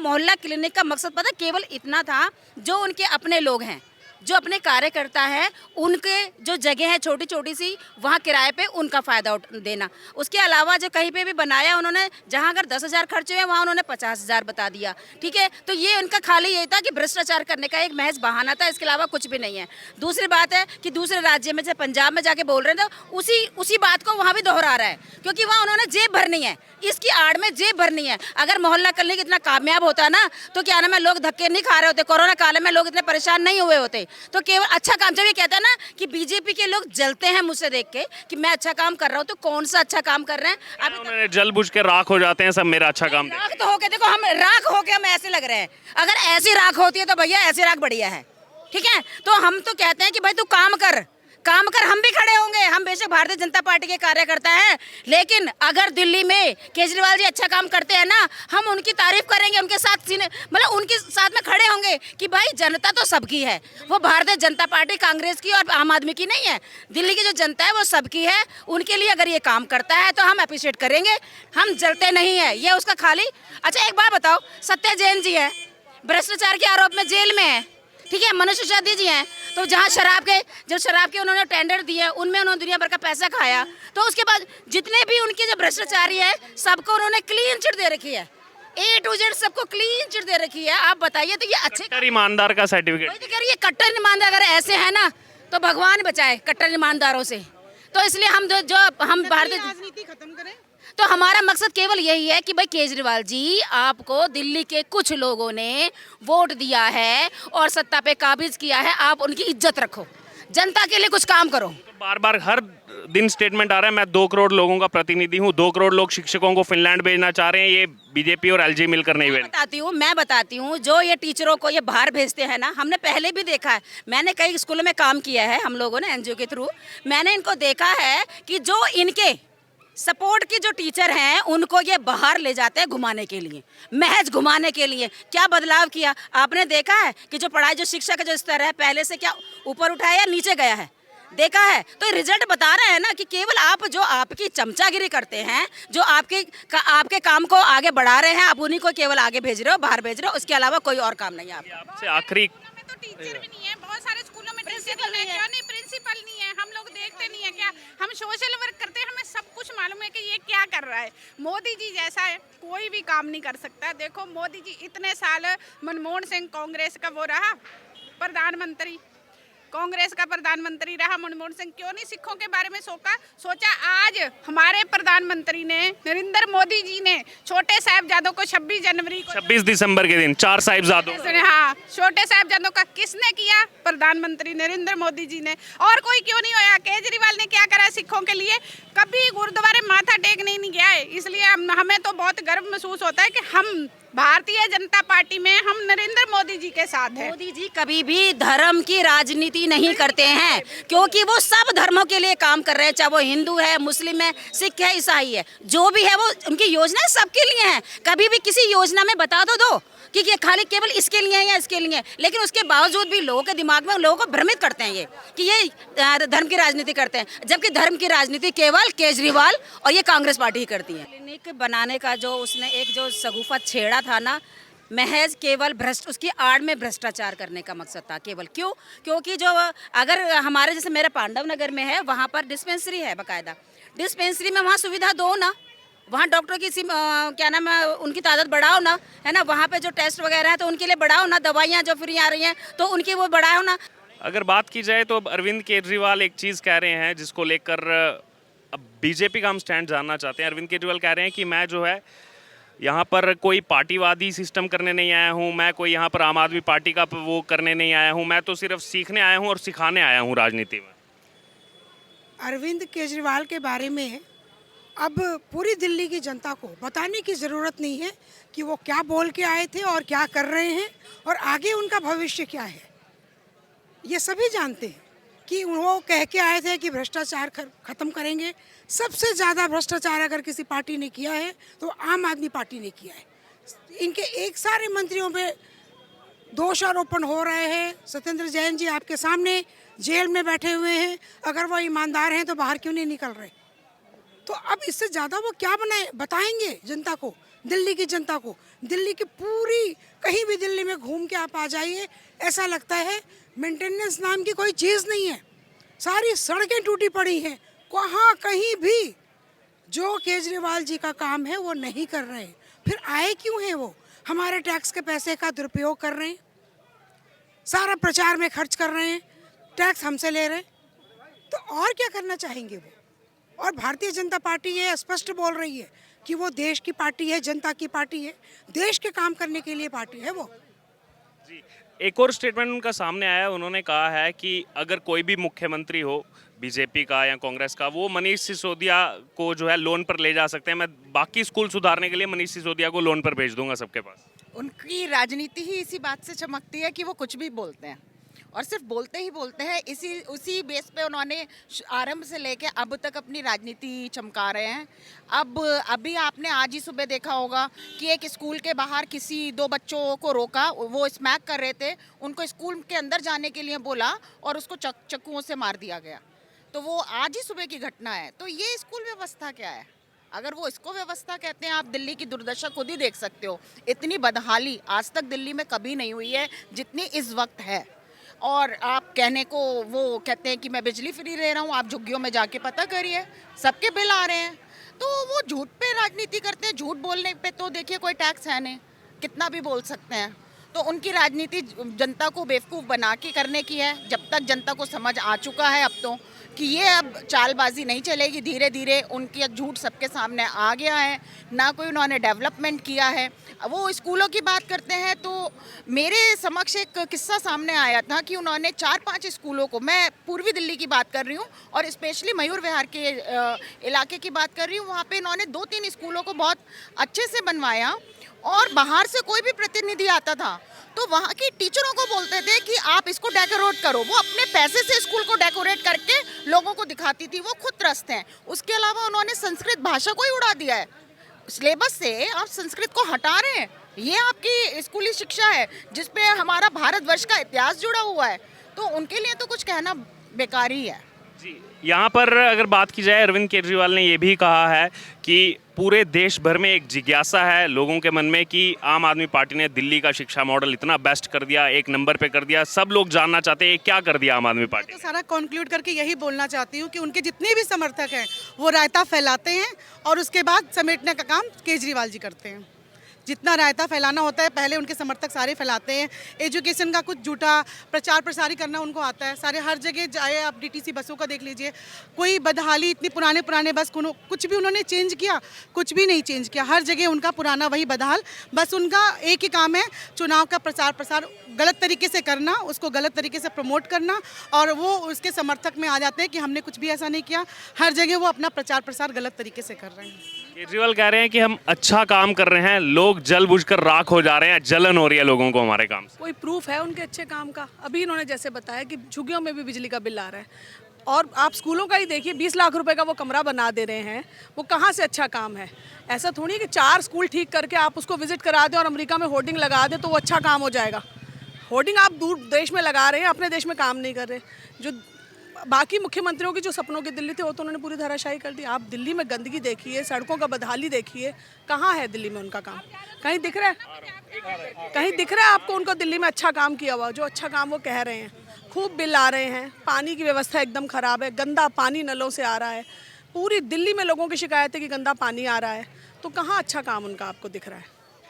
मोहल्ला क्लिनिक का मकसद पता केवल इतना था, जो उनके अपने लोग हैं, जो अपने कार्यकर्ता है, उनके जो जगह है छोटी छोटी सी, वहाँ किराए पे उनका फ़ायदा देना। उसके अलावा जो कहीं पे भी बनाया उन्होंने, जहाँ अगर 10,000 खर्च हुए वहाँ उन्होंने 50,000 बता दिया। ठीक है, तो ये उनका खाली यही था कि भ्रष्टाचार करने का एक महज बहाना था, इसके अलावा कुछ भी नहीं है। दूसरी बात है कि दूसरे राज्य में, जैसे पंजाब में जाके बोल रहे थे, उसी बात को वहाँ भी दोहरा रहा है, क्योंकि वहाँ उन्होंने जेब भरनी है, इसकी आड़ में जेब भरनी है। अगर मोहल्ला क्लिनिक इतना कामयाब होता ना, तो क्या नाम है, लोग धक्के नहीं खा रहे होते, कोरोना काल में लोग इतने परेशान नहीं हुए होते। तो केवल अच्छा काम, जब ये कहता है ना कि बीजेपी के लोग जलते हैं मुझसे देख के कि मैं अच्छा काम कर रहा हूँ, तो कौन सा अच्छा काम कर रहे हैं? अभी उन्होंने जल बुझ के राख हो जाते हैं सब, मेरा अच्छा काम राख तो होके देखो, हम राख होके हम ऐसे लग रहे हैं। अगर ऐसी राख होती है तो भैया ऐसी राख बढ़िया है। ठीक है, तो हम तो कहते हैं कि भाई तू काम कर, हम भी खड़े होंगे। हम बेशक भारतीय जनता पार्टी के कार्यकर्ता हैं, लेकिन अगर दिल्ली में केजरीवाल जी अच्छा काम करते हैं ना, हम उनकी तारीफ करेंगे, उनके साथ मतलब उनके साथ में खड़े होंगे कि भाई जनता तो सबकी है, वो भारतीय जनता पार्टी, कांग्रेस की और आम आदमी की नहीं है। दिल्ली की जो जनता है वो सबकी है, उनके लिए अगर ये काम करता है तो हम अप्रिशिएट करेंगे, हम जलते नहीं है। ये उसका खाली। अच्छा एक बात बताओ, सत्या जैन जी है, भ्रष्टाचार के आरोप में जेल में है। ठीक है, मनीष सिसोदिया जी हैं, तो जहाँ शराब के उन्होंने टेंडर दिए, उनमें उन्होंने दुनिया भर का पैसा खाया। तो उसके बाद जितने भी उनके जो भ्रष्टाचारी है, सबको उन्होंने क्लीन चिट दे रखी है, A to Z सबको क्लीन चिट दे रखी है। आप बताइए, तो ये अच्छे कट्टर ईमानदार का सर्टिफिकेट। वही तो कह रही है, कट्टर ईमानदार अगर ऐसे है ना, तो भगवान बचाए कट्टर ईमानदारों से। तो इसलिए हम भारतीय राजनीति खत्म करें। तो हमारा मकसद केवल यही है कि भाई केजरीवाल जी, आपको दिल्ली के कुछ लोगों ने वोट दिया है और सत्ता पे काबिज किया है, आप उनकी इज्जत रखो, जनता के लिए कुछ काम करो। तो बार बार हर दिन स्टेटमेंट आ रहा है, मैं 2 करोड़ लोगों का प्रतिनिधि हूँ, 2 करोड़ लोग शिक्षकों को फिनलैंड भेजना चाह रहे हैं, ये बीजेपी और एलजी मिलकर नहीं भेज। मैं बताती हूँ, जो ये टीचरों को ये बाहर भेजते हैं ना, हमने पहले भी देखा है, मैंने कई स्कूलों में काम किया है, हम लोगों ने एनजीओ के थ्रू, मैंने इनको देखा है कि जो इनके सपोर्ट की जो टीचर हैं, उनको ये बाहर ले जाते हैं घुमाने के लिए, महज घुमाने के लिए। क्या बदलाव किया आपने देखा है कि जो पढ़ाई, जो शिक्षा का जो स्तर है, पहले से क्या ऊपर उठा है या नीचे गया है? देखा है। तो रिजल्ट बता रहे हैं ना कि केवल आप जो आपकी चमचागिरी करते हैं, जो आपके काम को आगे बढ़ा रहे हैं, आप उन्हीं को केवल आगे भेज रहे हो, बाहर भेज रहे हो, उसके अलावा कोई और काम नहीं है आपका। आपसे आखिरी, तो टीचर भी नहीं है, बहुत सारे स्कूलों में प्रिंसिपल है, क्यों नहीं प्रिंसिपल नहीं है? हम लोग देखते नहीं है क्या? हम सोशल वर्क करते हैं, हमें सब कुछ मालूम है कि ये क्या कर रहा है। मोदी जी जैसा है कोई भी काम नहीं कर सकता। देखो मोदी जी इतने साल, मनमोहन सिंह कांग्रेस का वो रहा प्रधानमंत्री, कांग्रेस का प्रधानमंत्री रहा मनमोहन सिंह, क्यों नहीं सिखों के बारे में सोचा? आज हमारे प्रधानमंत्री ने, नरेंद्र मोदी जी ने, छोटे साहिबजादों को 26 जनवरी को, 26 दिसंबर के दिन 4 साहिबजादों, हाँ, छोटे साहिबजादों का किसने किया? प्रधानमंत्री नरेंद्र मोदी जी ने। और कोई क्यों नहीं होया? केजरीवाल ने क्या करा सिखों के लिए? कभी गुरुद्वारे माथा टेकने नहीं गया है। इसलिए हमें तो बहुत गर्व महसूस होता है कि हम भारतीय जनता पार्टी में, हम नरेंद्र मोदी जी के साथ हैं। मोदी जी कभी भी धर्म की राजनीति नहीं करते हैं, क्योंकि वो सब धर्मों के लिए काम कर रहे हैं, चाहे वो हिंदू है, मुस्लिम है, सिख है, ईसाई है, जो भी है वो उनकी योजना सबके लिए है। कभी भी किसी योजना में बता दो कि ये खाली केवल इसके लिए है या इसके लिए है, लेकिन उसके बावजूद भी लोगों के दिमाग में, लोगों को भ्रमित करते हैं ये कि ये धर्म की राजनीति करते हैं, जबकि धर्म की राजनीति केवल केजरीवाल और ये कांग्रेस पार्टी ही करती है। क्लिनिक बनाने का जो उसने एक जो सगुफा छेड़ा था ना, महज केवल उसकी आड़ में भ्रष्टाचार करने का मकसद था केवल। क्यों? क्योंकि जो अगर हमारे जैसे मेरे पांडव नगर में है, वहाँ पर डिस्पेंसरी है बाकायदा, डिस्पेंसरी में वहाँ सुविधा दो ना, वहाँ डॉक्टर की क्या नाम है, उनकी तादाद बढ़ाओ ना, है ना, वहाँ पे जो टेस्ट वगैरह है तो उनके लिए बढ़ाओ ना, दवाइयाँ जो फ्री आ रही हैं तो उनकी वो बढ़ाओ ना। अगर बात की जाए तो अब अरविंद केजरीवाल एक चीज़ कह रहे हैं जिसको लेकर अब बीजेपी का हम स्टैंड जानना चाहते हैं। अरविंद केजरीवाल कह रहे हैं कि मैं जो है यहाँ पर कोई पार्टीवादी सिस्टम करने नहीं आया हूँ, मैं कोई यहाँ पर आम आदमी पार्टी का वो करने नहीं आया हूँ, मैं तो सिर्फ सीखने आया हूँ और सिखाने आया हूँ राजनीति में। अरविंद केजरीवाल के बारे में अब पूरी दिल्ली की जनता को बताने की ज़रूरत नहीं है कि वो क्या बोल के आए थे और क्या कर रहे हैं और आगे उनका भविष्य क्या है। ये सभी जानते हैं कि वो कह के आए थे कि भ्रष्टाचार ख़त्म करेंगे। सबसे ज़्यादा भ्रष्टाचार अगर किसी पार्टी ने किया है तो आम आदमी पार्टी ने किया है। इनके एक सारे मंत्रियों पे दोष आरोपण हो रहे हैं। सत्येंद्र जैन जी आपके सामने जेल में बैठे हुए हैं, अगर वो ईमानदार हैं तो बाहर क्यों नहीं निकल रहे? तो अब इससे ज़्यादा वो क्या बताएंगे जनता को, दिल्ली की जनता को? दिल्ली की पूरी कहीं भी दिल्ली में घूम के आप आ जाइए, ऐसा लगता है मेंटेनेंस नाम की कोई चीज़ नहीं है। सारी सड़कें टूटी पड़ी हैं, कहाँ कहीं भी जो केजरीवाल जी का काम है वो नहीं कर रहे हैं। फिर आए क्यों हैं वो? हमारे टैक्स के पैसे का दुरुपयोग कर रहे हैं, सारा प्रचार में खर्च कर रहे हैं, टैक्स हमसे ले रहे हैं, तो और क्या करना चाहेंगे वो? और भारतीय जनता पार्टी ये स्पष्ट बोल रही है कि वो देश की पार्टी है, जनता की पार्टी है, देश के काम करने के लिए पार्टी है वो। जी, एक और स्टेटमेंट उनका सामने आया है। उन्होंने कहा है कि अगर कोई भी मुख्यमंत्री हो बीजेपी का या कांग्रेस का, वो मनीष सिसोदिया को जो है लोन पर ले जा सकते हैं। मैं बाकी स्कूल सुधारने के लिए मनीष सिसोदिया को लोन पर भेज दूंगा सबके पास। उनकी राजनीति ही इसी बात से चमकती है कि वो कुछ भी बोलते हैं और सिर्फ बोलते ही बोलते हैं। उसी बेस पे उन्होंने आरंभ से लेके अब तक अपनी राजनीति चमका रहे हैं। अभी आपने आज ही सुबह देखा होगा कि एक स्कूल के बाहर किसी 2 बच्चों को रोका, वो स्मैक कर रहे थे, उनको स्कूल के अंदर जाने के लिए बोला और उसको चक्कुओं से मार दिया गया। तो वो आज ही सुबह की घटना है। तो ये स्कूल व्यवस्था क्या है? अगर वो इसको व्यवस्था कहते हैं, आप दिल्ली की दुर्दशा खुद ही देख सकते हो। इतनी बदहाली आज तक दिल्ली में कभी नहीं हुई है जितनी इस वक्त है। और आप कहने को वो कहते हैं कि मैं बिजली फ्री ले रहा हूँ, आप झुग्गियों में जाके पता करिए, सबके बिल आ रहे हैं। तो वो झूठ पे राजनीति करते हैं। झूठ बोलने पे तो देखिए कोई टैक्स है नहीं, कितना भी बोल सकते हैं। तो उनकी राजनीति जनता को बेवकूफ़ बना के करने की है। जब तक जनता को समझ आ चुका है अब तो कि ये अब चालबाजी नहीं चलेगी, धीरे धीरे उनकी झूठ सबके सामने आ गया है। ना कोई उन्होंने डेवलपमेंट किया है। वो स्कूलों की बात करते हैं तो मेरे समक्ष एक किस्सा सामने आया था कि उन्होंने 4-5 स्कूलों को, मैं पूर्वी दिल्ली की बात कर रही हूँ और स्पेशली मयूर विहार के इलाके की बात कर रही हूँ, वहाँ पे इन्होंने 2-3 स्कूलों को बहुत अच्छे से बनवाया और बाहर से कोई भी प्रतिनिधि आता था तो वहाँ की टीचरों को बोलते थे कि आप इसको डेकोरेट करो। वो अपने पैसे से स्कूल को डेकोरेट करके लोगों को दिखाती थी, वो खुद त्रस्त हैं। उसके अलावा उन्होंने संस्कृत भाषा को ही उड़ा दिया है सिलेबस से। आप संस्कृत को हटा रहे हैं, ये आपकी स्कूली शिक्षा है जिसपे हमारा भारतवर्ष का इतिहास जुड़ा हुआ है। तो उनके लिए तो कुछ कहना बेकार ही है। जी, यहाँ पर अगर बात की जाए, अरविंद केजरीवाल ने ये भी कहा है कि पूरे देश भर में एक जिज्ञासा है लोगों के मन में कि आम आदमी पार्टी ने दिल्ली का शिक्षा मॉडल इतना बेस्ट कर दिया, एक नंबर पे कर दिया। सब लोग जानना चाहते हैं क्या कर दिया आम आदमी पार्टी। तो सारा कंक्लूड करके यही बोलना चाहती हूँ कि उनके जितने भी समर्थक हैं वो रायता फैलाते हैं और उसके बाद समेटने का काम केजरीवाल जी करते हैं। जितना रायता फैलाना होता है पहले उनके समर्थक सारे फैलाते हैं। एजुकेशन का कुछ झूठा प्रचार प्रसार करना उनको आता है। सारे हर जगह जाए, आप डीटीसी बसों का देख लीजिए, कोई बदहाली, इतनी पुराने बस कुछ भी उन्होंने चेंज किया? कुछ भी नहीं चेंज किया। हर जगह उनका पुराना वही बदहाल। बस उनका एक ही काम है, चुनाव का प्रचार प्रसार गलत तरीके से करना, उसको गलत तरीके से प्रमोट करना और वो उसके समर्थक में आ जाते हैं कि हमने कुछ भी ऐसा नहीं किया। हर जगह वो अपना प्रचार प्रसार गलत तरीके से कर रहे हैं। केजरीवाल कह रहे हैं कि हम अच्छा काम कर रहे हैं, लोग जल बुझकर राख हो जा रहे हैं, जलन हो रही है लोगों को हमारे काम से। कोई प्रूफ है उनके अच्छे काम का? अभी इन्होंने जैसे बताया कि झुग्गियों में भी बिजली का बिल आ रहा है और आप स्कूलों का ही देखिए, 20 लाख रुपए का वो कमरा बना दे रहे हैं। वो कहाँ से अच्छा काम है? ऐसा थोड़ी है कि 4 स्कूल ठीक करके आप उसको विजिट करा दें और अमेरिका में होर्डिंग लगा दें तो वो अच्छा काम हो जाएगा। होर्डिंग आप दूर देश में लगा रहे हैं, अपने देश में काम नहीं कर रहे। जो बाकी मुख्यमंत्रियों की जो सपनों की दिल्ली थी वो तो उन्होंने पूरी धराशायी कर दी। आप दिल्ली में गंदगी देखिए, सड़कों का बदहाली देखिए, कहाँ है दिल्ली में उनका काम? कहीं दिख रहा है? कहीं दिख रहा है आपको उनको दिल्ली में अच्छा काम किया हुआ? जो अच्छा काम वो कह रहे हैं। खूब बिल आ रहे हैं, पानी की व्यवस्था एकदम ख़राब है, गंदा पानी नलों से आ रहा है। पूरी दिल्ली में लोगों की शिकायत है कि गंदा पानी आ रहा है। तो कहाँ अच्छा काम उनका आपको दिख रहा है?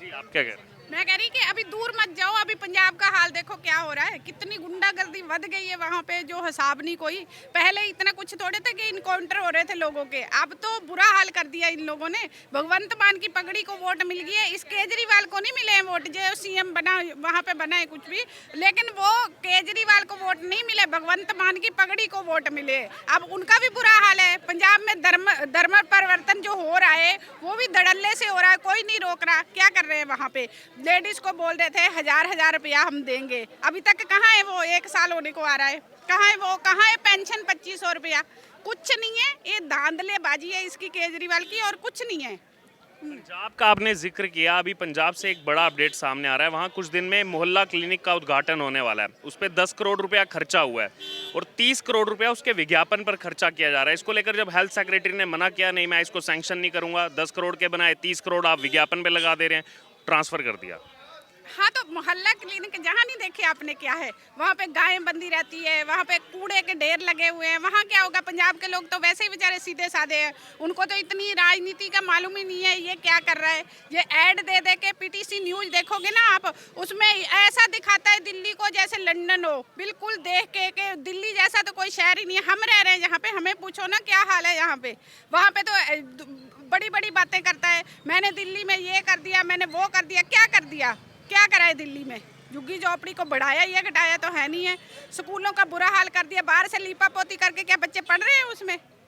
जी, आप क्या कह रहे हैं? मैं कह रही कि अभी दूर मत जाओ, अभी पंजाब का हाल देखो क्या हो रहा है। कितनी गुंडागर्दी बढ़ गई है वहाँ पे, जो हिसाब नहीं कोई। पहले इतना कुछ थोड़े थे कि इनकाउंटर हो रहे थे लोगों के, अब तो बुरा हाल कर दिया इन लोगों ने। भगवंत मान की पगड़ी को वोट मिल गई है, इस केजरीवाल को नहीं मिले हैं वोट। जो सीएम बना वहाँ पे बना है कुछ भी, लेकिन वो केजरीवाल को वोट नहीं मिले, भगवंत मान की पगड़ी को वोट मिले। अब उनका भी बुरा हाल है। पंजाब में धर्म परिवर्तन जो हो रहा है वो भी धड़ल्ले से हो रहा है, कोई नहीं रोक रहा। क्या कर रहे हैं वहाँ पे? लेडीज को बोल रहे थे 1000 रुपया हम देंगे, अभी तक कहाँ है वो? 1 साल होने को आ रहा है, कहाँ है वो? कहाँ है पेंशन 2500 रुपया? कुछ नहीं है। ये धांधलेबाजी है इसकी, केजरीवाल की, और कुछ नहीं है। पंजाब का आपने जिक्र किया, अभी पंजाब से एक बड़ा अपडेट सामने आ रहा है। वहाँ कुछ दिन में मोहल्ला क्लिनिक का उद्घाटन होने वाला है। उस पर 10 करोड़ रुपया खर्चा हुआ है और 30 करोड़ रुपया उसके विज्ञापन पर खर्चा किया जा रहा है। इसको लेकर जब हेल्थ सेक्रेटरी ने मना किया, नहीं मैं इसको सैंक्शन नहीं करूंगा, 10 करोड़ के बनाए 30 करोड़ आप विज्ञापन पे लगा दे रहे हैं, ट्रांसफर कर दिया। हाँ तो मोहल्ला क्लिनिक जहाँ नहीं देखे आपने क्या है, वहाँ पे गायें बंधी रहती है, वहाँ पे कूड़े के ढेर लगे हुए हैं। वहाँ क्या होगा, पंजाब के लोग तो वैसे ही बेचारे सीधे साधे हैं, उनको तो इतनी राजनीति का मालूम ही नहीं है ये क्या कर रहा है। ये ऐड दे दे के पीटीसी न्यूज देखोगे ना आप, उसमें ऐसा दिखाता है दिल्ली को जैसे लंदन हो, बिल्कुल देख के दिल्ली जैसा तो कोई शहर ही नहीं है। हम रह रहे हैं यहाँ पे, हमें पूछो ना क्या हाल है यहाँ पे। वहाँ पे तो बड़ी बड़ी बातें करता है, मैंने दिल्ली में ये कर दिया, मैंने वो कर दिया। क्या कर दिया, क्या करा है दिल्ली में? झुग्गी झोपड़ी को बढ़ाया या घटाया तो है नहीं है। स्कूलों का बुरा हाल कर दिया, बाहर से लीपा पोती करके क्या बच्चे पढ़ रहे हैं उसमें?